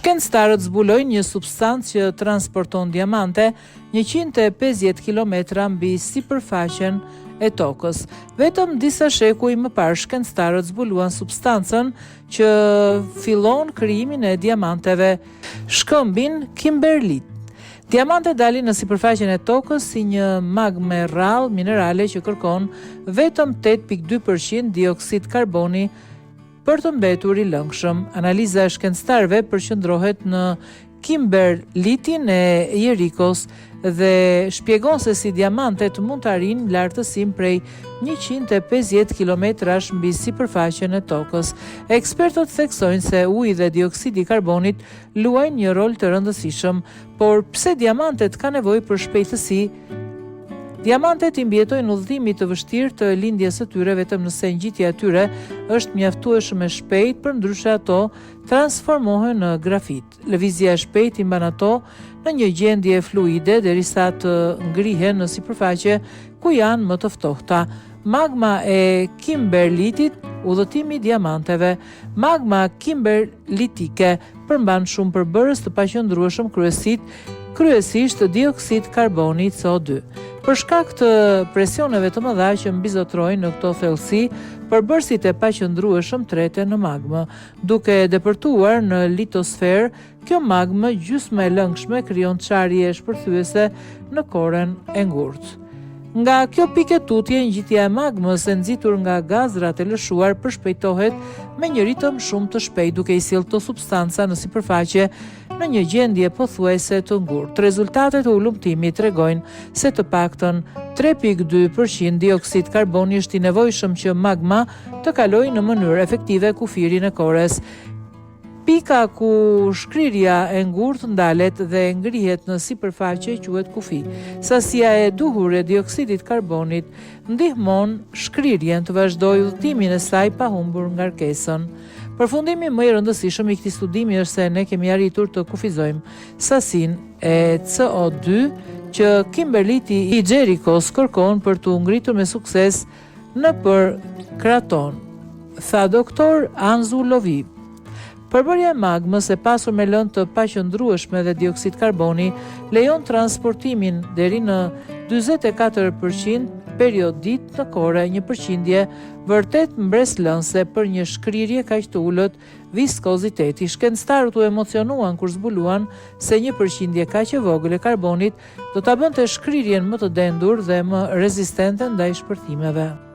Shkencëtarët zbulojnë një substancë që transporton diamante 150 kilometra mbi sipërfaqen e tokës. Vetëm disa shekuj më parë shkencëtarët zbuluan substancën që fillon krijimin e diamanteve, shkëmbin kimberlit. Diamantet dalin në sipërfaqen e tokës si një magme rrallë minerale që kërkon vetëm 8.2% dioksid karboni për të mbetur i lëngshëm. Analiza e shkencëtarëve përqendrohet në kimberlitin e Jerikos dhe shpjegon se si diamantet mund të arrijnë lartësinë prej 150 kilometrash mbi sipërfaqen e tokës. Ekspertët theksojnë se uji dhe dioksidi i karbonit luajnë një rol të rëndësishëm, por pse diamantet kanë nevojë për shpejtësi? Diamantet i mbijetojnë udhëtimit të vështirë të lindjes së tyre vetëm nëse ngjitja e tyre është mjaftueshëm e shpejtë, përndryshe ato transformohen në grafit. Lëvizja e shpejtë i mban ato në një gjendje fluide derisa të ngrihen në sipërfaqe ku janë më të ftohta. Magma e kimberlitit, udhëtimi i diamanteve. Magma kimberlitike përmban shumë përbërës të paqëndrueshëm, kryesisht dioksid karboni CO2. Për shkak të presioneve të mëdha që mbizotrojnë në këto thellësi, përbërësit e paqëndrueshëm treten në magmë. Duke depërtuar në litosferë, kjo magmë gjysmë e lëngshme krijon çarje shpërthyese në korën e ngurtë. Nga kjo pikë tutje, ngjitja e magmës e nxitur nga gazrat e lëshuar përshpejtohet me një ritëm shumë të shpejtë, duke i sjellë këto substanca në sipërfaqe në një gjendje pothuajse të ngurtë. Rezultatet e ulumtimit tregojnë se të paktën 3.2% dioksid karboni është i nevojshëm që magma të kalojë në mënyrë efektive kufirin e korës. Pika ku shkrirja e ngurtë ndalet dhe ngrihet në sipërfaqe quhet kufi. Sasia e duhur e dioksidit karbonit ndihmon shkrirjen të vazhdojë udhëtimin e saj pa humbur ngarkesën. Përfundimi më i rëndësishëm i këtij studimi është se ne kemi arritur të kufizojmë sasinë e CO2 që kimberliti i Jerikos kërkon për të ngritur me sukses nëpër kraton, tha doktor Anzu Loviv. Përbërja e magmës e pasur me lëndë të paqëndrueshme dhe dioksid karboni lejon transportimin deri në 44% periodit në kore, një përqindje vërtet mbreslënse për një shkrirje kaq të ulët viskoziteti. Shkencëtarët u emocionuan kur zbuluan se një përqindje kaq e vogël e karbonit do ta bënte shkrirjen më të dendur dhe më rezistente ndaj shpërthimeve.